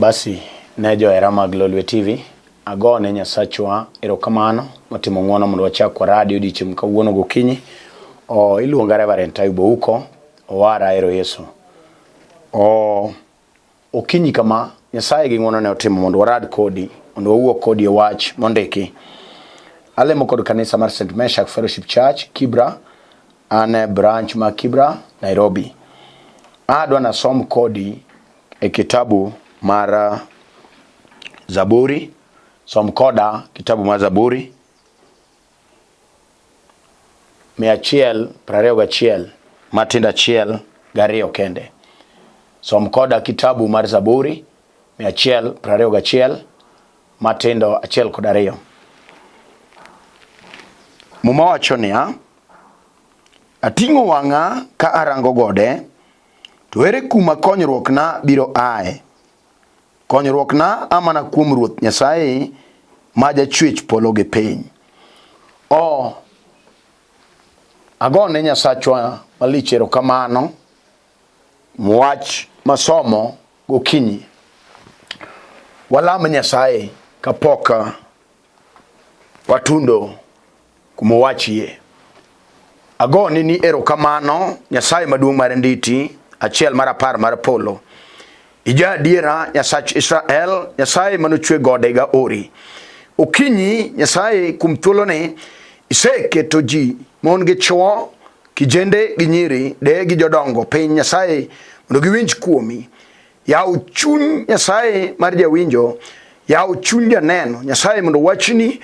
Basi ne johera mag Lolwe TV agone Nyasachwa erokamano motimo ng'wono mondo wachak kwa radio odiochieng' kawuono gokinyi. Iluonga Reverend Ayub huko owara ero Yesu. Okinyi kama Nyasaye gi ng'wono ne otimo mondo warad kodi mondo wawuo kodi e wach mondiki. Alemo kod kanisa mar St. Meshach Fellowship Church Kibra, ane branch ma Kibra, Nairobi. Adwa na som kodi e kitabu mar Zaburi, som koda kitabu mar Zaburi 121 matindo 1 gariyo kende. Som koda kitabu mar Zaburi 121 matindo 1 kod 2. Muma wacho niya: ating'o wang'a ka arango gode, to ere kuma konyruokna biro ae. Konyruokna amana kuom Ruoth Nyasaye ma jachuech polo gi piny. Agone Nyasachwa malich erokamano mwach masomo gokinyi. Walame Nyasaye kapok watundo kuma wachie. Agone ni erokamano Nyasaye maduong' mar nditi, achiel mar 10 mar polo. Ija adiera Nyasach Israel, Nyasaye manochwe gode ga ori. Okinyi Nyasaye kum thuoloni iseketo ji, mon gi chwo, kijende gi nyiri, de gi jodongo piny Nyasaye mondo giwinj kuomi. Yaw chuny Nyasaye mar jawinjo, yaw chuny janeno Nyasaye mondo wachni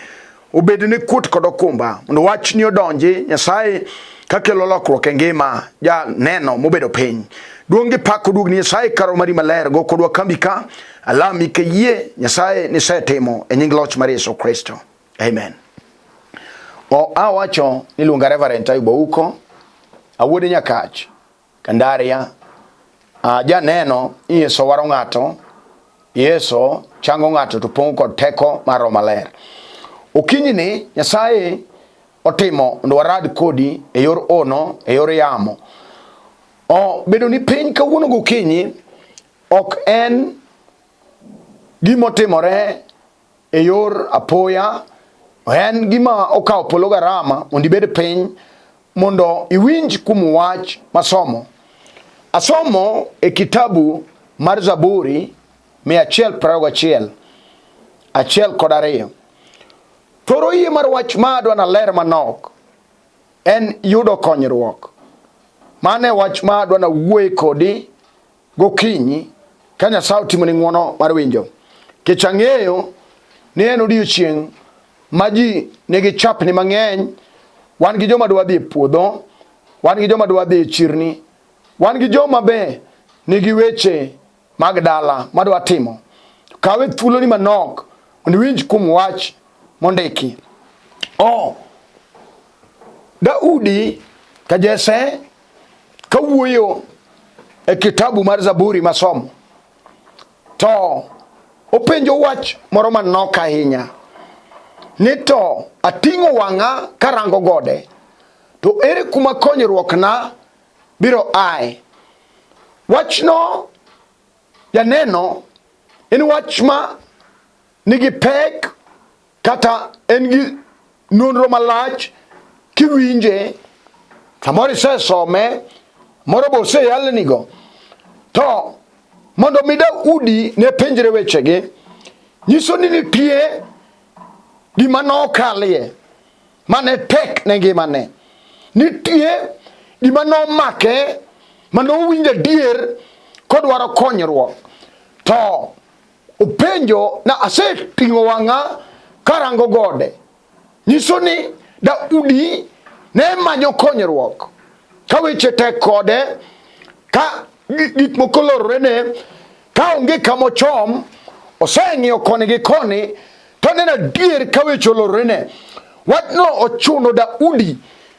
obedne kuot kod okumba, mondo wachni odonji Nyasaye kakelo lokruok e ngima janeno mobedo piny. Duong' gi pak oduog ni Nyasaye karo mari maler go kodwa kambi ka alami ke yie Nyasaye nisetimo e nying loch mar Yesu Kristo. Amen. Awacho niluonga Reverend Ayub huko, awuode Nyakach, Kandaria. Janeno Yesu waro ng'ato, Yesu chango ng'ato to pong'o kod teko mar Roho Maler. Okinyi ni Nyasaye otimo ndo warad kodi e yor ono, e yor yamo. Bedo ni piny kawuono gokinyi ok en gimotimore e yor apoya, en gima okawo polo garama mondo ibed piny mondo iwinj kuom wach masomo. Asomo e kitabu mar Zaburi 121 1 kod 2. Thoro yie mar wach madwa na ler manok en yudo konyruok. Mane wach madwa na wuoye kodi gokinyi ka Nyasaye otimo ni ng'wono mar winjo. Kech ang'eyo ni en odiochieng' ma ji nigi chapni mang'eny. Wan gi joma dwa dhi e puodho, wan gi joma dwa dhi e chirni, wan gi joma be nigi weche mag dala madwa timo. Kawe thuolo ni manok mondo winj kuom wach mondiki. Daudi kajese kawuoyo e kitabu mar Zaburi masomo, to openjo wach moro manok ahinya ni to ating'o wang'a karango gode, to ere kuma konyruokna biro ae. Wachno janeno en wach ma nigi pek kata en gi nonro malach kiwinje, samoro isesome, moro bo oseyalnigo. To mondo mi Daudi ne penjre wechegi, nyiso ni nitie gima nokalie mane tek ne ngimane. Nitie gima nomake manowinjo adier kodwaro konyruok. To openjo na aseting'o wang'a karango gode. Nyiso ni Daudi ne manyo konyruok ka weche tek kode, ka gik moko lorore ne, ka onge kamochom, oseng'iyo koni gi koni, to neno adier ka weche olorore ne. Wachno ochuno Daudi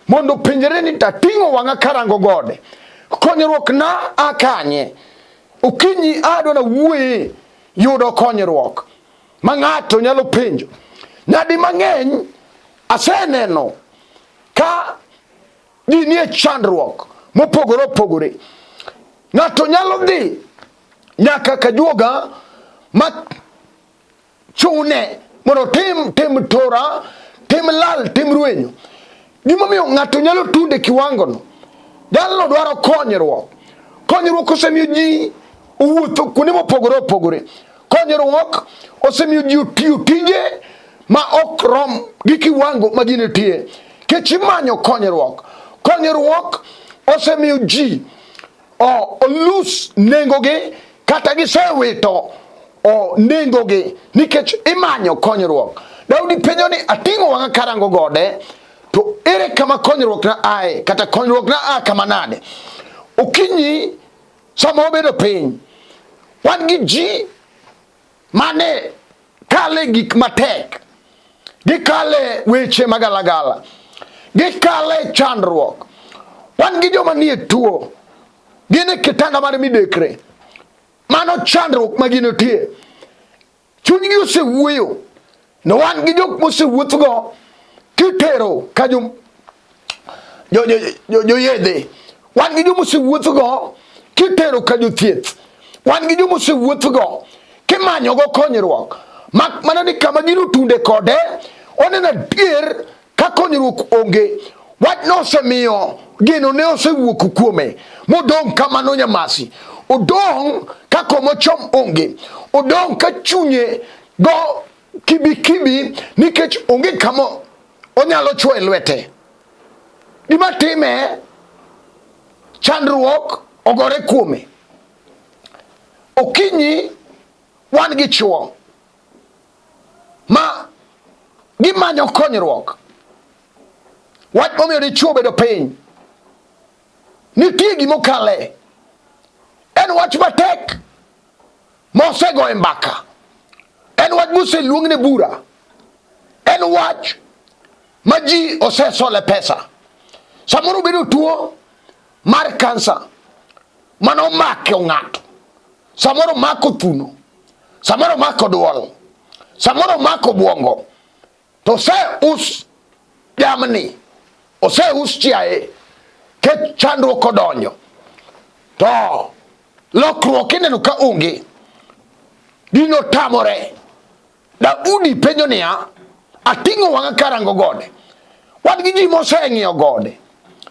mondo penjre ni tating'o wang'a karango gode, konyruokna akanye. Okinyi adwa na wuoye yudo konyruok ma ng'ato nyalo penjo. Nyadi mang'eny aseneno ka ji nie chandruok mopogore opogore. Ng'ato nyalo dhi nyaka ka juoga ma chune mondo tim tora, tim lal, tim rwenyo. Gimomiyo ng'ato nyalo tunde kiwango no. Jalno dwaro konyruok. Konyruok osemiyo ji owuotho kuonde mopogore opogore. Konyruok osemiyo ji otiyo tije ma ok rom gi kiwango ma ginitie. Kech imanyo konyruok. Konyruok osemiyo ji olus nengogi kata gisewito nengogi nikech imanyo konyruok. Daudi penjo ni ating'o wang'a karango gode, to ere kama konyruokna ae, kata konyruokna a kama nade. Okinyi sama obedo piny, wan gi ji mane kale gik matek, gikale weche magalagala, gikale chandruok. Wan gi joma nie tuo, gine kitanda mar midekre, mano chandruok ma ginotie. Chunygi osewuoyo, no wan gi jok mosewuothgo kitero ka jo yedhe. Wan gi joma osewuothgo kitero ka jothieth. Wan gi joma osewuothgo kimanyogo konyruok. Mak mana ni kama gino tunde kode, oneno adier ka konyruok onge. Wach no osemiyo gino ne osewuok kuome, modong' kamano nyamasi. Odong' ka komo chom onge. Odong' ka chunye go kibi nikech onge kamo onyalo chwoe lwete. Gima time, chandruok ogore kuome. Okinyi wan gi chwo ma gimanyo konyruok. Wach momiyo dichwo bedo piny, nitie gimokale. En wach matek mosego e mbaka. En wach moseluongne bura. En wach ma ji osesole pesa. Samoro bedo tuo mar kansa mano make ng'ato. Samoro mako thuno. Samoro mako duol. Samoro mako buongo. To se us jamni. Ose us chiaye. Ke chandruok odonjo. To lokruok ineno ka onge. Dino tamore. Daudi penjo niya, ating'o wang'a karango gode. Wan gi ji moseng'iyo gode.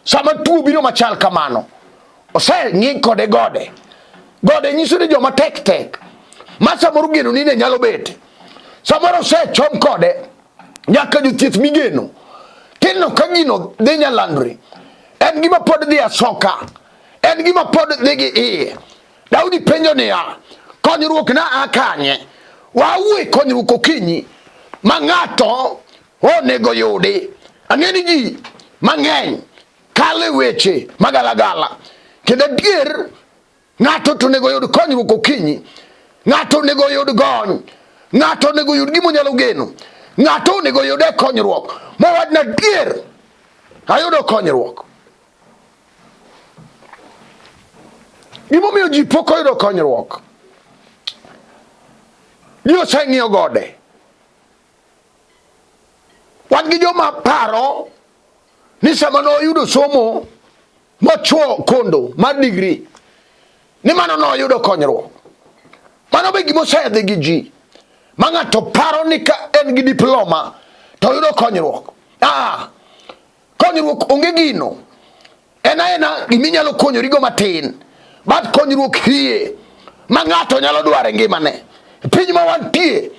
Sama tuo biro machal kamano, oseng'i kode gode. Gode nyiso ni joma tek ma samoro geno ni ne nyalo bet. Samoro osechom kode nyaka jothieth migeno. Tinno ka gino dhi nyalandre, en gima pod dhi asoka, en gima pod dhi gi iye. Daudi penjo niya, konyruokna akanye. Wawuoye konyruok okinyi ma ng'ato onego yudi. Ang'eni ji mang'eny kale weche magalagala. Kendo adier, ng'ato to onego yud konyruok okinyi. Ng'ato onego yud gony. Ng'ato onego yud gima onyalo geno. Ng'ato onego yude konyruok. Mawadna adier, ayudo konyruok. Gimomiyo ji pok oyudo konyruok. Ji oseng'iyo gode. Wan gi joma paro ni sama noyudo somo mochuo kondo mar degree, ni mano noyudo konyruok. Mano be gima osedhi gi ji. Ma ng'ato paro ni ka en gi diploma to yudo konyruok. Konyruok onge gino. En aena giminyalo konyorigo matin. But konyruok hie ma ng'ato nyalo dware ngimane. Piny ma wantie,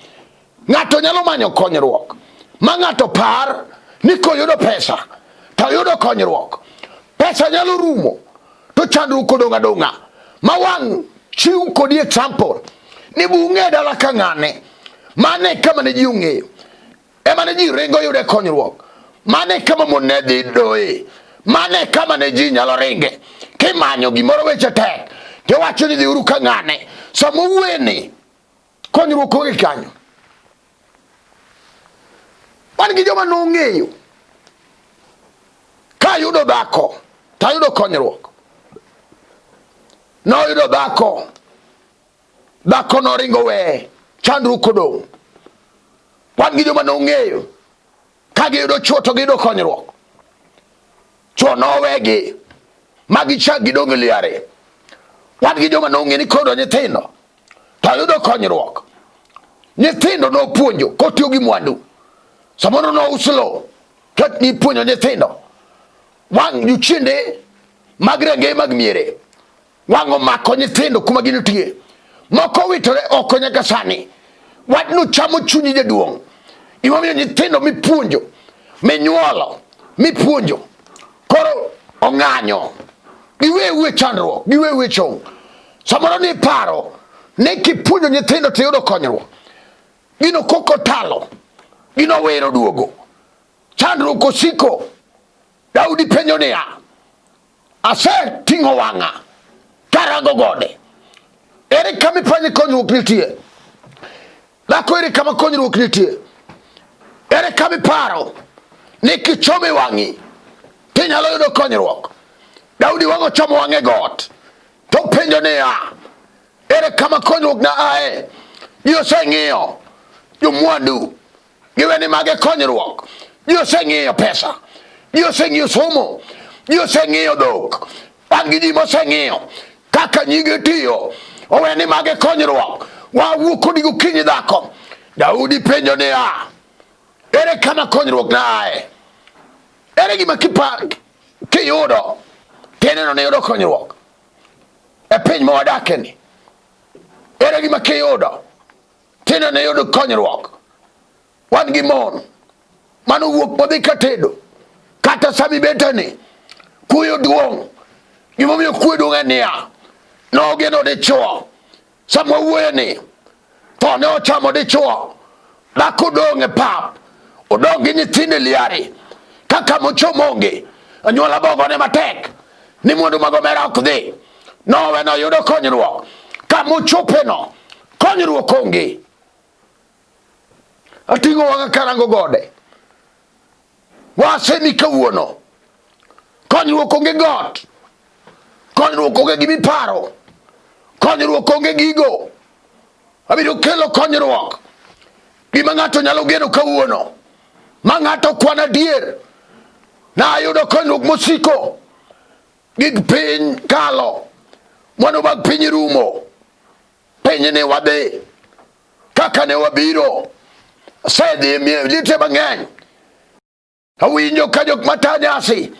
ng'ato nyalo manyo konyruok. Ma ng'ato par ni koyudo pesa to yudo konyruok. Pesa nyalo rumo to chandruok odong' adong'a. Ma wang' chiw kodi example ni bung'e dala ka ng'ane. Mane kama ne ji ong'eyo. Ema ne ji ringo yude konyruok. Mane kama mon ne dhi doye. Mane kama ne ji nyalo ringe. Kimanyo gimoro weche tek, tiwacho ni dhi uru ka ng'ane. Samo wueni konyruok onge kanyo. Wan gi joma nong'eyo ka yudo dhako tayudo konyruok. Noyudo dhako, dhako noringo weye, chandruok odong'. Wan gi joma nong'eyo ka giyudo chuo to giyudo konyruok. Chuo nowegi magichak gidong' liare. Wan gi joma nong'e ni kodo nyithindo to yudo konyruok. Nyithindo no puonjo kotiyo gi mwandu. Samoro no uslo kat ni puonjo nyithindo. Wang juchinde magrenge mag miere. Wang omako nyithindo kuma ginitie. Moko witore oko nyaka sani. Wach no chamo chunyi jaduong'. Imomiyo nyithindo mipuonjo, minyuolo, mipuonjo. Koro ong'anyo. Giwe chandruok, giwe chong. Samoro ni paro ne kipuonjo nyithindo to yudo konyruok. Gino koko talo. Gino wero duogo. Chandruok osiko. Daudi penjo niya. Ating'o wang'a karango gode. Ere kama ipanyo konyruok nitie? Dhako ere kama konyruok nitie? Ere kama iparo ni kichomo e wang'i tinyalo yudo konyruok? Daudi wang'o chomo wang'e got. To penjo niya. Ere kama konyruok na ae? Ji oseng'iyo jomwandu giweni mage konyruok. Ji oseng'iyo pesa. Ji oseng'iyo somo. Ji oseng'iyo dhok. Wan gi ji moseng'iyo kaka nyige tiyo. Oweni mage konyruok. Wawuok kodi gokinyi dhako. Daudi penjo niya. Ere kama konyruok na ae? Ere gima kiyudo tineno ni yudo konyruok e piny mawadake ni? Ere gima kiyudo tineno ni yudo konyruok? Wan gi mon mano wuok modhi katedo kata sami betani kuyo duong'. Gimomiyo kuyo duong' en niya, nogeno dichuo. Sama wuoyo ni to ne ochamo dichuo. Dhako dong' e pap, odong' gi nyithinde liari kaka mochomonge. Anyuola bogone matek ni mwandu magomera ok dhi. Nowe no yudo konyruok. Kamochopeno konyruok onge. Ating'o wang'a karango gode. Wasemi kawuono. Konyruok onge got. Konyruok onge gimiparo. Konyruok onge gigo. Abiro kelo konyruok. Gima ng'ato nyalo geno kawuono. Ma ng'ato kwana dier. Na ayudo konyruok mosiko. Gig piny kalo. Mwandu mag piny rumo. Piny ne wadhi. Kaka ne wabiro. Sedhi liete mang'eny. Awinjo ka jok mata nyasi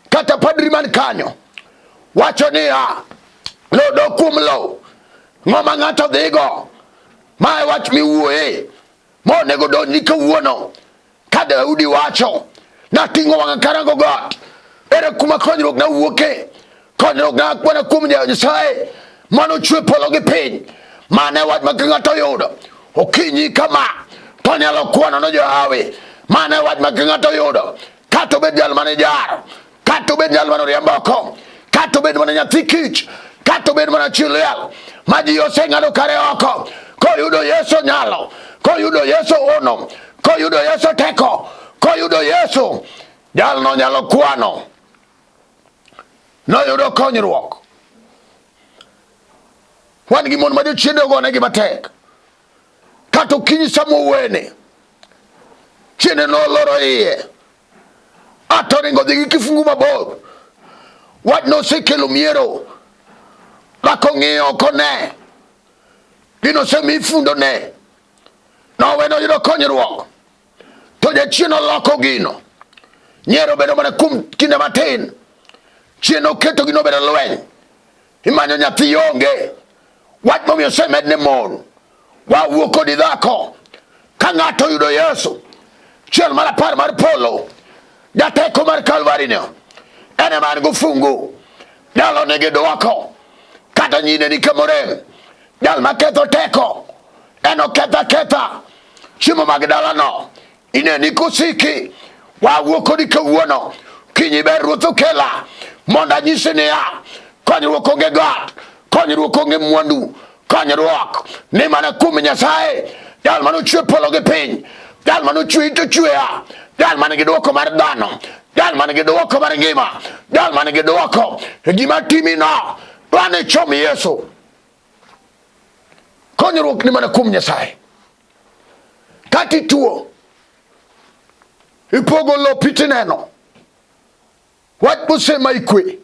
kata padri man kanyo wacho niya, lodo kuom lo ng'oma ng'ato dhigo. Mae wach miwuoye monego donji kawuono. Ka Daudi wacho nating'o wang'a karango got. Ere kuma konyruok na wuoke? Konyruok na kwana kuom Nyasaye mano chwe polo gi piny. Mane wach ma ng'ato yudo okinyi kama to nyalo kwano no johawi. Mane wach ma ng'ato yudo kata obed jal mane jar, kata obed jal mane riemboko, kata obed mana nyathi kich, kata obed mana chiliel ma ji oseng'ado kare oko. Koyudo Yesu nyalo, koyudo Yesu ono, koyudo Yesu teko, koyudo Yesu jal no nyalo kwano. Noyudo konyruok. Wan gi mon ma jochiende ogone gi matek. Kata okinyi samo wene chiende noloro iye. Ato ringo dhi gi kifungu mabor. Wach nosekelo miero. Dhako ng'iyo oko ne. Gino semi ifundo ne. Nowe noyudo konyruok. To jachien oloko gino. Nyiero bedo mana kuom kinde matin. Chien oketo gino bedo lweny. Imanyo nyathi onge. Wach momiyo osemed ne mon. Wawuok kodi dhako. Ka ng'ato yudo Yesu. Chiel mar apar mar polo. Jateko mar Kalvari no. Ene man gofungu. Jalo nege dwako. Kata nyine ni kamorem. Jal maketho teko. Eno ketha. Chiemo mag dala no. Ine ni kusiki. Wawuok kodi kawuono. Kinyi ber Ruoth okela. Monda nyisi niya. Konyruok onge got. Konyruok onge mwandu. Konyruok ni mana kuom Nyasaye. Jal mano chwe polo gi piny. Jal mano chwe ito chweya. Jal mane gi dwoko mar dhano. Jal mane gi dwoko mar ngima. Jal mane gi dwoko gima timi no. Dwane chom Yesu. Konyruok ni mana kuom Nyasaye. Kati tuo. Ipogo lo piti neno. Wach mosema ikwe.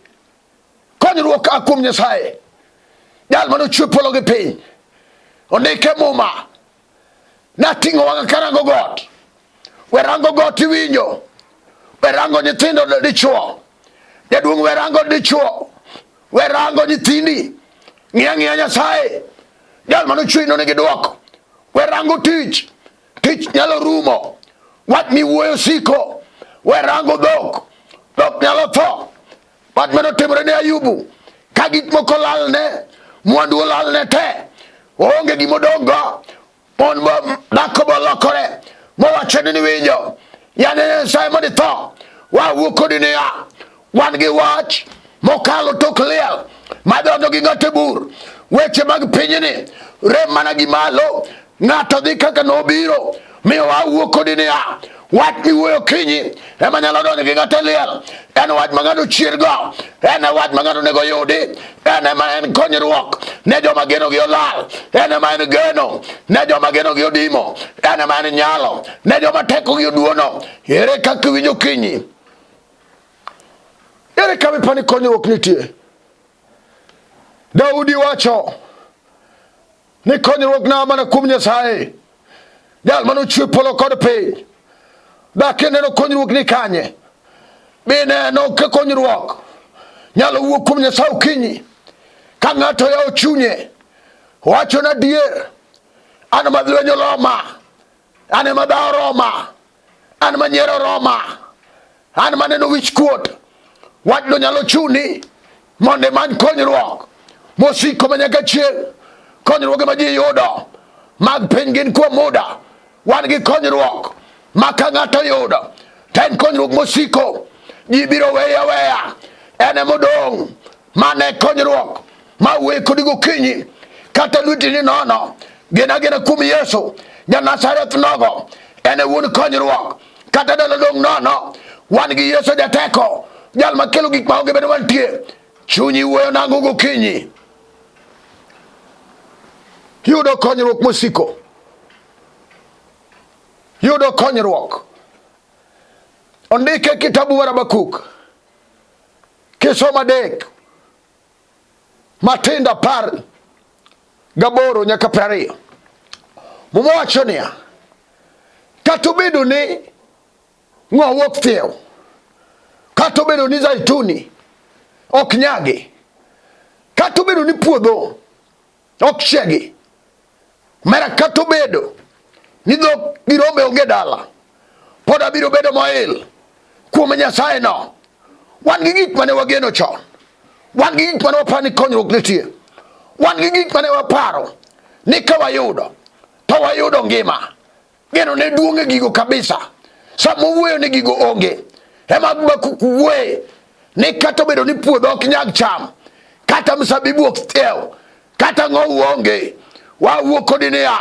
Konyruok a kuom Nyasaye. Jal mano chwe polo gi piny. Ondike muma. nating'o wang'a karango got. We rango got iwinjo. We rango nyithindo dichuo. Jaduong' we rango dichuo. We rango nyithindi. Ng'iya Nyasaye. Jal manochwe nigi duoko. We rango tich. Tich nyalo rumo. Wat miwuoyo siko. We rango dhok. Dhok nyalo tho. Wat manotimore ne Ayubu. Ka gik moko lalne. Mwandu lalne te. Onge gimodongo. Mon dhako bolokore. Mowacho ni winjo. Yane Nyasaye moditho. Wawuo kodi niya. Wan gi wach mokalo tok liel. Madhondo gi ng'ate bur. Weche mag pinyni rem mana gi malo. Ng'ato dhi kaka nobiro. Miyo wawuo kodi niya. Wach miwuoyo kinyi ema nyalo donjo gi ng'ate liel. En wach ma ng'ato chiergo. En wach ma ng'ato nego yudi. En ema en konyruok ne joma geno gi olal. En ema en geno ne joma geno gi odimo. En ema en nyalo ne joma teko gi oduono. Ere kaka winjo kinyi. Ere kama ipani konyruok nitie. Daudi wacho ni konyruokna mana kuom Nyasaye. Jal manochwe polo kod piny. Dake neno konyruok ni kanye. Bineno ke konyruok nyalo wuok kuom Nyasaye okinyi. Ka ng'ato yawo chunye wacho na dier. An ma lwenyo roma. An ma dhawo roma. An ma nyiero roma. An ma neno wich kuot. Wach no nyalo chuni mondo imany konyruok mosiko manyaka chieng'. Konyruoge ma ji yudo mag piny gin kuom muda. Wan gi konyruok ma ka ng'ato yudo to en konyruok mosiko. Ji biro weya weya. En emodong' mane konyruok ma wuoyo kodi gokinyi kata lweti ni nono. Gina kuom Yesu ja Nazareth nogo. En e wuon konyruok. Kata dalo dong' nono. Wan gi Yesu jateko. Jal makelo gik maonge bedo mantie. Chunyi wuoyo nango gokinyi. Yudo konyruok mosiko. Yudo konyruok. Ondike kitabu mar Habakuk. Kisoma adek. Matindo 18 nyaka 20. Mowacho niya. Kata obedo ni ng'o wuok thiew. Kata obedo ni zaituni ok nyagi. Kata obedo ni puodho ok chiegi. Mera kata obedo ni dhok gi rombe onge dala. Pod abiro bedo moil kuom Nyasaye no. Wan gi gik mane wageno chon. Wan gi gik mane wapani konyruok nitie. Wan gi gik mane waparo ni ka wayudo to wayudo ngima. Geno ne duonge gigo kabisa. Samo wuoyo ni gigo onge. Ema Habakuk wuoye ni kata obedo ni puodho ok nyag cham. Kata mzabibu ok thiew. Kata ng'owu onge. Wawuo kodi niya.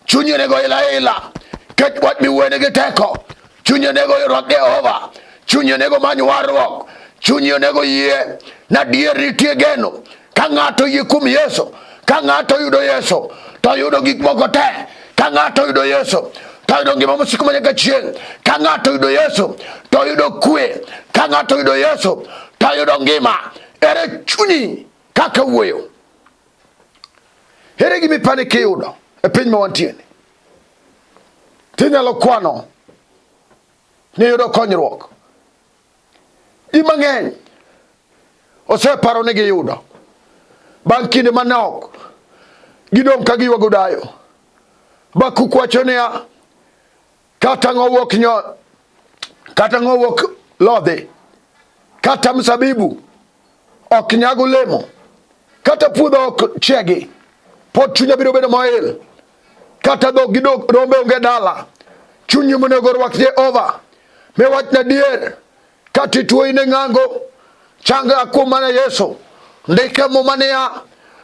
Chunye nego ila. Ket wach miwuoyo nigi teko. Chunye nego ywak Jehova. Chunye nego manyo warruok. Chunye nego yie na dier nitie geno. Ka ng'ato yie kuom Yesu. Ka ng'ato yudo Yesu to yudo gik moko te. Ka ng'ato yudo Yesu to yudo ngima mosiko manyaka chieng'. Ka ng'ato yudo Yesu to yudo kwe. Ka ng'ato yudo Yesu to yudo ngima. Ere chunyi kaka wuoyo. Ere gimi pani kiyudo e piny ma wantieni. Tinyalo kwano ni yudo konyruok. Ji mang'eny oseparo ni giyudo. Bang' kinde manok gidong' ka giywago dayo. Habakuk wacho niya. Kata ng'owuok nyon. Kata ng'owuok lodhi. Kata mzabibu ok nyag olemo. Kata puodho ok chiegi. Pod chunya biro bedo moil. Kata dhok gi rombe onge dala. Chunyi monego rwak Jehova. Me wachna dier. Kata ituo in e ng'ango. Changa kuom mana Yesu. Ndike mo mania.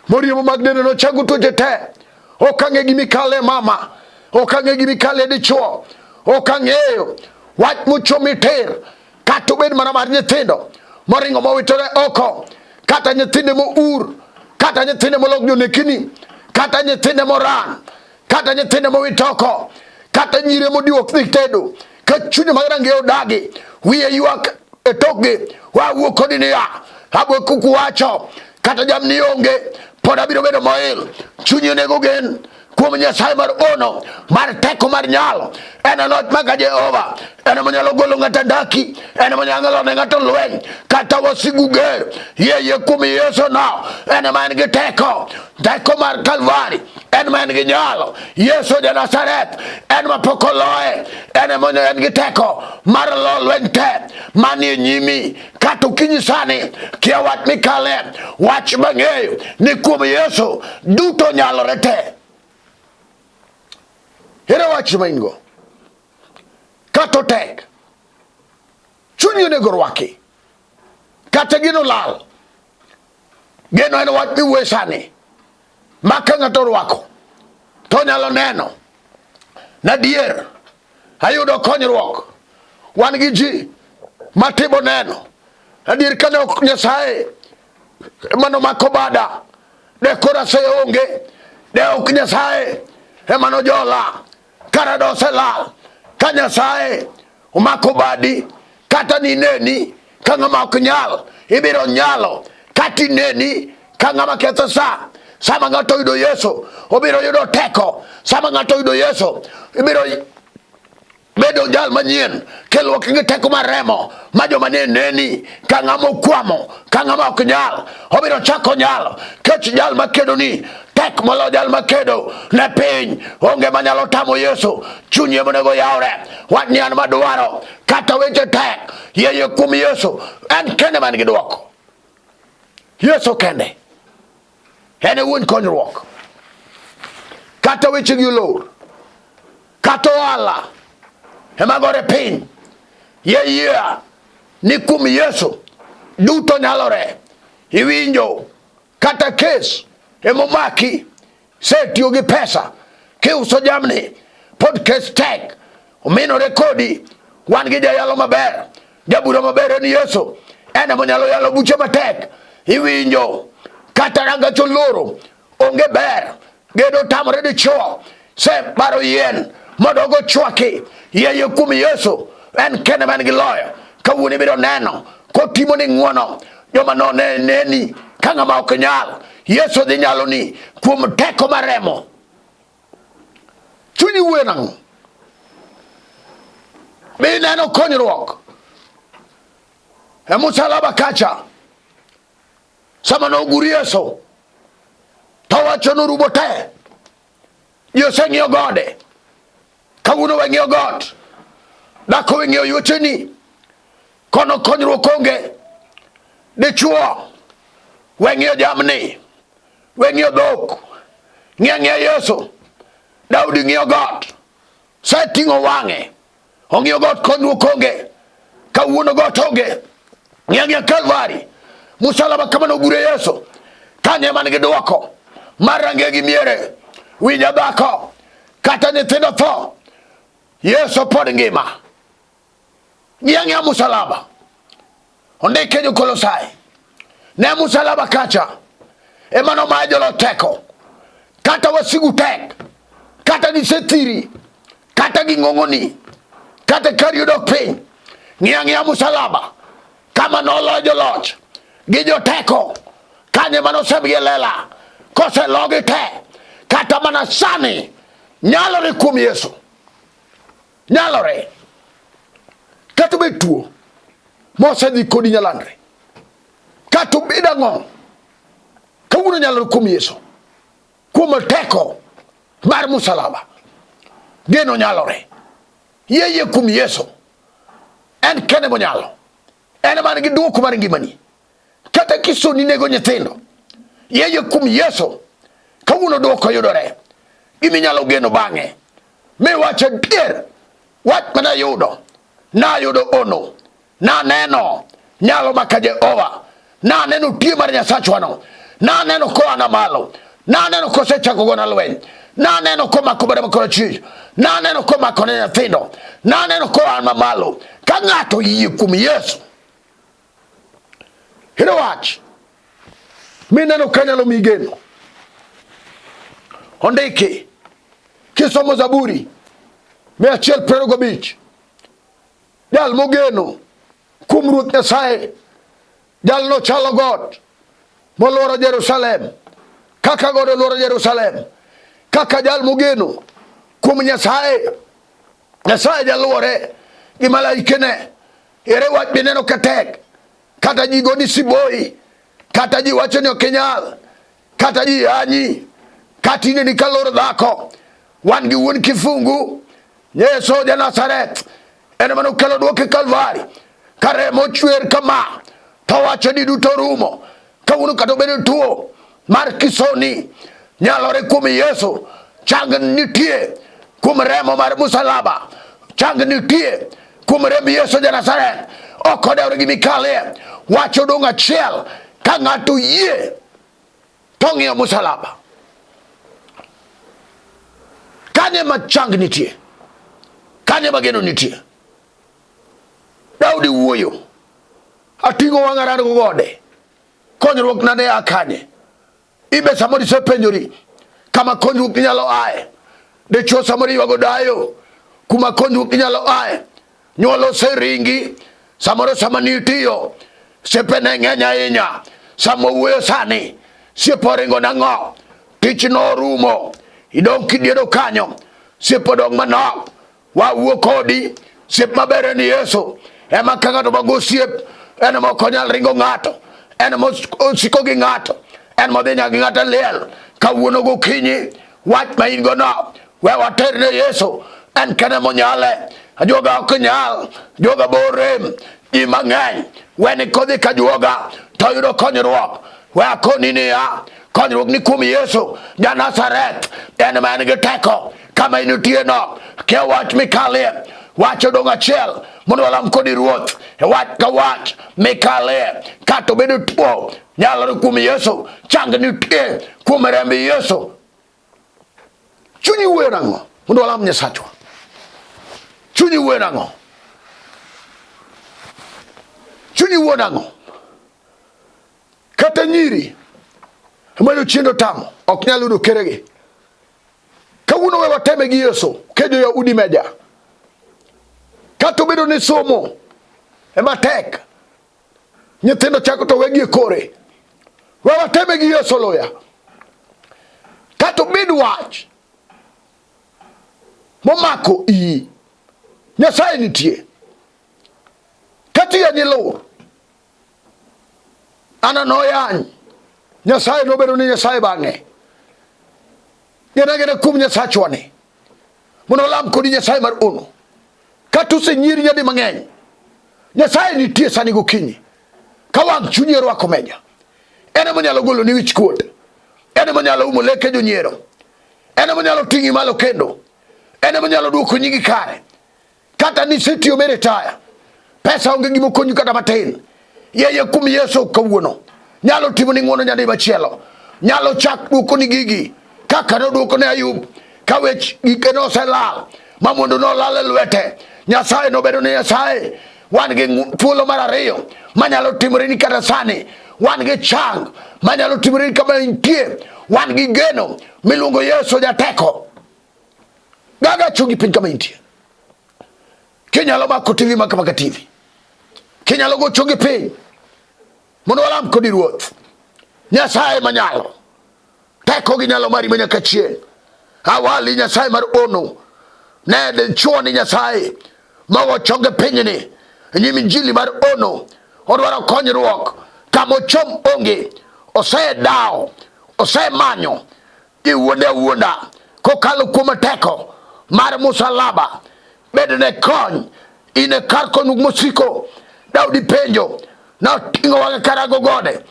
Moriemo mag dende no chango tuoche te. Ok ang'e gimi kale mama. Ok ang'e gimi kale dichuo. Ok ang'eyo wach mochomi ter. Kata obed mana mar nyithindo moringo mowitore oko. Kata nyithinde mour. Kata nyithinde molok jonekini. Kata nyithinde moran. Kata nyithinde mowitoko. Kata nyire modiwok dhi tedo. Ka chunye mag rangi odagi. Wiye ywak e tokgi. Wawuo kodi niya. Habakuk wacho. Kata jamni onge. Pod abiro bedo moil. Chunye nego gen kuom Nyasaye mar ono, mar teko mar nyalo. En loch maka Jehova, en manyalo golo ng'ato daki, en manyalo ne ng'ato lweny kata wasigu ger. Yeye kuom Yesu no, en man gi teko, teko mar Kalvari, en man gi nyalo. Yesu de Nazareth, en mapokoloe, en man gi teko mar lolweny te manie nyimi. Kata okinyi sani kia wat mikale, wach mang'eyo ni kuom Yesu duto nyalore te. Ere wach ma in go kata tek chunyi onego rwaki kata gino lal. Geno en wach miwuoye sani ma ka ng'ato rwako to nyalo neno nadier ayudo konyruok. Wan gi ji matimo neno adier kane ok Nyasaye mano mako bada de kora se onge de ok Nyasaye emano jola karadose lal. Ka Nyasaye umako badi kata ni neni ka ng'ama ok nyal ibiro nyalo kati neni ka ng'ama ketho sa. Sama ng'ato yudo Yesu obiro yudo teko. Sama ng'ato yudo Yesu ibiro bedo jal manyien keluoki gi teko mar remo ma joma ne neni ka ng'ama okwamo ka ng'ama ok nyal obiro chako nyalo. Kech jal makedo ni tek molo jal makedo ne piny. Onge manyalo tamo Yesu. Chunye monego yawre. Wat ni an madwaro kata weche tek yeye kuom Yesu en kende man gi dwoko. Yesu kende en wuon konyruok. Kata weche gi olor kata ohala ema gore piny yeye ni kuom Yesu duto nyalore. Iwinjo kata kes emomaki setiyo gi pesa kiuso jamni pod kes tek ominore kodi. Wan gi jayalo maber, jabura maber en Yesu. En emonyalo yalo buche matek. Iwinjo kata rangach oloro onge ber gedo tamore dichuo se baro yien modogo chwaki. Yeye kuom Yesu en kende man gi loyo. Kawuono ibiro neno kotimo ni ng'wono joma no ne neni ka ng'ama ok nyal. Yesu dhi nyalo ni kuom teko mar remo. Chunyi wuoyo nang'o? Bi neno konyruok e musalaba kacha. Sama nogur Yesu to wacho norumo te. Yesu ng'iyo gode. Kawuono we ng'iyo got. Dhako we ng'iyo yuecheni. Kono konyruok onge. Dichuo we ng'iyo jamni. We ng'iyo dhok. Ng'iyo Yesu. Daudi ng'iyo got. Seting'o wang'e. Ong'iyo got konyruok onge. Kawuono got onge. Ng'iyo Kalvari. Musalaba kama nogure Yesu. Kanye man gi dwoko. Marange gi miere. Winja dhako. Kata nyithindo tho. Yesu pod ngima. Ng'iyo musalaba. Ondike jo Kolosai. Ne musalaba kacha emano ma jolo teko. Kata wasigu tek. Kata nisethiri. Kata ging'ong'oni. Kata kar yudo piny. Ng'iyo musalaba. Kama nolo joloch gi jo teko. Kanye mano sebgi lela. Kose logi te. Kata mana sani nyalore kuom Yesu. Nyalore. Kata be tuo mose dhi kodi nyalandre. Kata beda ng'o. Kawuono nyalore kuom Yesu. Kuom teko mar musalaba. Geno nyalore. Yeye kuom Yesu en kene monyalo. En man gi dwoko mar ngimani. Kata kisoni nego nyithindo. Yeye kuom Yesu kawuono dwoko yudore. Giminyalo geno bang'e. Mi wacho dier. Wach mana yudo. Na yudo ono. Na neno nyalo maka Jehova. Na neno tie mar Nyasachwano. Na neno koa na malo. Na neno kosechako gona lweny. Na neno komako bada makora chich. Na neno komako ne nyithindo. Na neno koa na malo. Ka ng'ato yie kuom Yesu. Hino wach. Mi neno kanyalo migeno. Ondiki. Kisomo Zaburi 125. Jal mogeno kuom Ruoth Nyasaye. Jal no chalo got moluoro Jerusalem. Kaka gode oluoro Jerusalem. kaka jal mogeno kuom Nyasaye. Nyasaye jaluore gi malaikene. Ere wach bineno katek, kata ji goni siboi, kata ji wacho ni okinyal, kata ji yanyi, kata ineni kaloro dhako. Wan gi wuon kifungu Yesu ja Nazareth, ene mano kelo duoke Kalvari, karemo chwer kama, to wacho ni duto rumo. Kawuono kata obedo tuo mar kisoni, nyalore kuom Yesu. Chang nitie kuom remo mar musalaba. Chang nitie kuom remb Yesu ja Nazareth. Ok odeure gi mikalie. Wacho dong' achiel, ka ng'ato yie to ng'iyo musalaba. Kanye ma chang nitie? Kanye ma geno nitie? Daudi wuoyo, ating'o wang'a arango gode, konyruokna ne akanye. Ibe samoro isepenjori kama konyruok nyalo aye. Dichuo samoro ywago dayo kuma konyruok nyalo aye. Nyuolo seringi samoro sama nitiyo sepene ng'eny ahinya. Samo wuoyo sani siepo ringo nang'o, tich no rumo, idong' kidiero kanyo, siepo dong' manok. Wawuo kodi siep maber ni Yesu ema ka ng'ato mago siep en ma ok onyal ringo ng'ato, en ma osiko gi ng'ato, en ma dhi nyaka gi ng'ato liel. Kawuono gokinyi wach ma in go no we water ne Yesu, en kene monyale. Ajuoga ok nyal, juoga borem, ji mang'eny weni kodhi ka juoga to yudo konyruok. We akoni niya, konyruok ni kuom Yesu ja Nazareth, en ma en gi teko. Kama inutie no, ke wach mikalie, wacho dong' achiel, mondo walam kodi Ruoth. Wach ka wach mikalie, kata obedo tuo, nyalore kuom Yesu. Chang nitie kuom remb Yesu. Chunyi wuoyo nang'o mondo walam Nyasachwa? Chunyi wuoyo nang'o? Chunyi wuoyo nang'o? Kata nyiri amado chiendo tamo ok nyal yudo keregi. Kawuono we wateme gi Yesu kejo ya udi meja. Kata obedo ni somo ema tek, nyithindo chako to wegi e kore, we wateme gi Yesu loya. Kata obed wach momako iyi, Nyasaye nitie. Kata yanyi lur, ana noyany, Nyasaye nobedo ni Nyasaye bang'e. Gena kuom Nyasachwa ni, mondo lam kodi Nyasaye mar ono. Kata usenyiri nyadi mang'eny, Nyasaye nitie sani gokinyi. Ka wang' chunyi rwako meja, ene monyalo golo ni wich kuot, ene monyalo umo leke jonyiero, ene monyalo ting'i malo kendo, ene monyalo duoko nyigi kare. Kata nisetiyo mere taya, pesa onge gimo konyu kata matin, yeye kuom Yesu kawuono nyalo timo ni ng'wono nyadi machielo. Nyalo chak duoko ni gigi kaka noduoko ne Ayub, ka wech gike noselal ma mondo nolal e lwete. Nyasaye nobedo ni Nyasaye. Wan gi thuolo mar ariyo manyalo timore ni kata sani. Wan gi chang manyalo timore ni kama intie. Wan gi geno miluongo Yesu jateko. Gaga chungi piny kama intie. Kinyalo mako TV maka TV. Kinyalo go chungi piny mondo walam kodi Ruoth Nyasaye manyalo. Teko gi nyalo mari manyaka chieng'. Awali Nyasaye mar ono ne de chuo ni Nyasaye mago chonge pinyni nyimi injili mar ono. Odwaro konyruok kama ochom onge. Osedao, osemanyo gi wuonde wuonda kokalo kuom teko mar musalaba. Bedne kony ine kar konyruok mosiko. Daudi penjo na oting'o wang'e karango gode,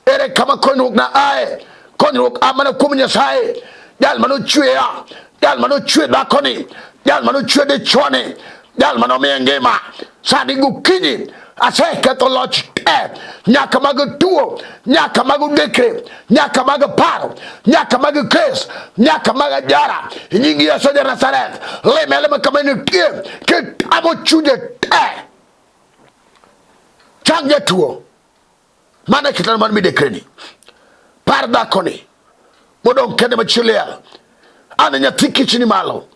ere kama konyruokna aye? Konyruok amana kuom Nyasaye, jal mano chweya, jal mano chwe dhakoni, jal mano chwe dichuoni, jal mano miye ngima. Sani gokinyi aseketho loch te, nyaka mag tuo, nyaka mag udekre, nyaka mag paro, nyaka mag kes, nyaka mag ajara. Nying Yesu ja Nazareth, leme kama nitie kitamo chunje te. Chang jatuo mana kitana man midekreni, par dhakoni modong kende machilia, ane nyathi kichni malo,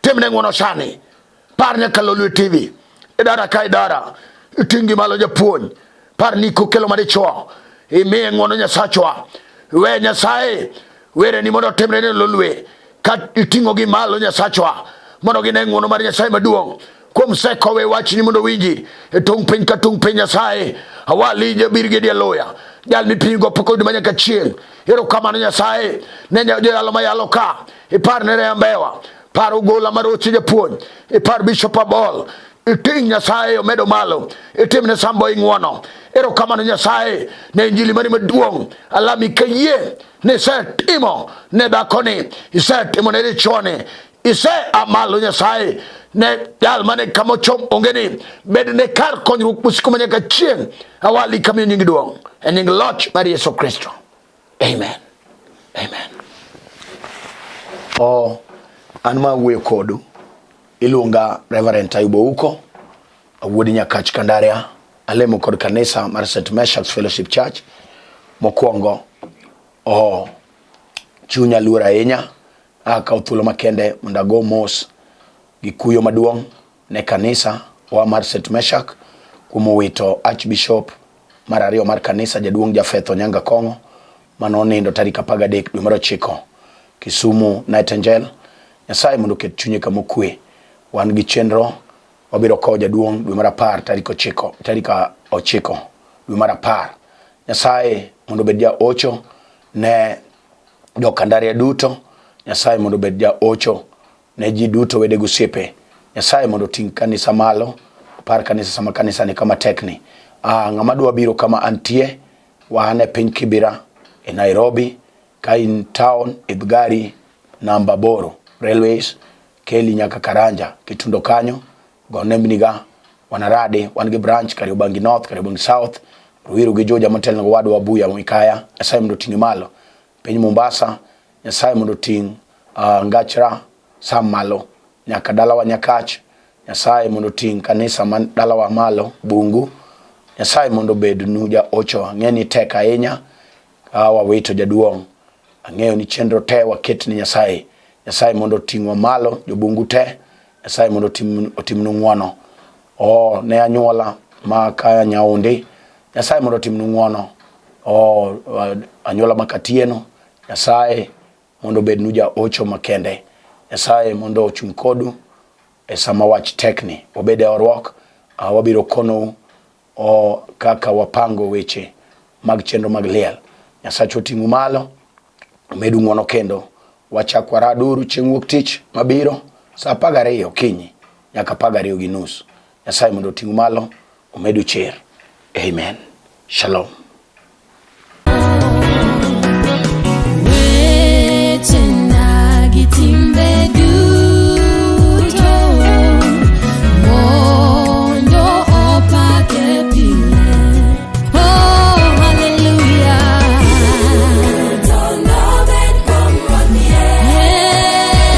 temne ng'wono sani. Par nyaka Lolwe TV, idara ka idara, itingi malo japuonj, par ni kokelo madichuo, imiye ng'wono Nyasachwa. We Nyasaye were ni mondo temne ne Lolwe, ka iting'o gi malo Nyasachwa mondo gine ng'wono mar Nyasaye maduong' kuom sekowe wachni mondo winji e tung piny ka tung piny. Nyasaye awali Jabir Gedi Aloya jal mipingo poko duma nyaka chieng'. Erokamano Nyasaye ne jalo mayalo ka ipar ne Rembewa, par Ugola Marochi japuonj, ipar Bishop Abol, iting' Nyasaye omedo malo, itimne Sambo ing'wono. Erokamano Nyasaye ne injili mari maduong' alami kayie ne isetimo ne dhakoni, isetimo ne dichuoni, ise amalo Nyasaye ne jal mane kama ochom ongeni bed ne kar konyruok musiko manyaka chieng'. Awali kamiyo nying duong' e nying loch mar Yesu Kristo. Amen. Amen. An ma wuoyo kodu iluonga Reverend Ayub Ouko, awuodi Nyakach Kandaria, alemo kod kanisa mar St. Meshach's Fellowship Church. Mokwongo chunya luor ahinya akaw thuolo makende mondo ago mos gi kuyo maduong' ne kanisa wa mar St. Meshach kuom wito Archbishop mar ariyo mar kanisa jaduong' Jafeth Onyanga Kong'o manonindo tarik 13 dwe mar 9 Kisumu Nightingale. Nyasaye mondo ket chunye kama okwe. Wan gi chenro wabiro kowo jaduong' dwe mar 10 tarik 9 dwe mar 10. Nyasaye mondo bed ja ocho ne jo Kandaria duto. Nyasaye mondo bed ja ocho ne ji duto wede gosiepe. Nyasaye mondo ting' kanisa malo, par kanisa sama kanisa ni kama tekni. Ng'ama dwa biro kama antie, wan e piny Kibera e Nairobi, ka in town Ibgari namba boro railways keli nyaka Karanja kitundo kanyo go nembniga wanarade wan gi branch Kariobangi North, Kariobangi South, Ruiru gi Joja motelna go wadwa Buya Mwikaya. Nyasaye mondo ting' malo piny Mombasa. Nyasaye mondo ting' Ngachra sam malo nyaka dalawa Nyakach. Nyasaye mondo ting' kanisa man dalawa malo Bungu. Nyasaye mondo bed nuja ocho ng'eni tek ahinya wawito jaduong'. Ang'eyo ni chenro te waket ni Nyasaye. Nyasaye mondo ting'wa malo jobungu te. Nyasaye mondo otimnu ng'wono ne anyuola ma ka Nyaundi. Nyasaye mondo otimnu ng'wono anyuola makatieno. Nyasaye mondo bed nuja ocho makende. Nyasaye mondo ochung' kodu e sama wach tekni obede orwok. Wabiro kono kaka wapango weche mag chenro mag liel. Nyasaye oting'u malo omedu ng'wono kendo wachak waraduru chieng' wuok tich mabiro sa 12 okinyi nyaka 12:30. Nyasaye mondo oting'u malo omedu chir. Amen. Shalom.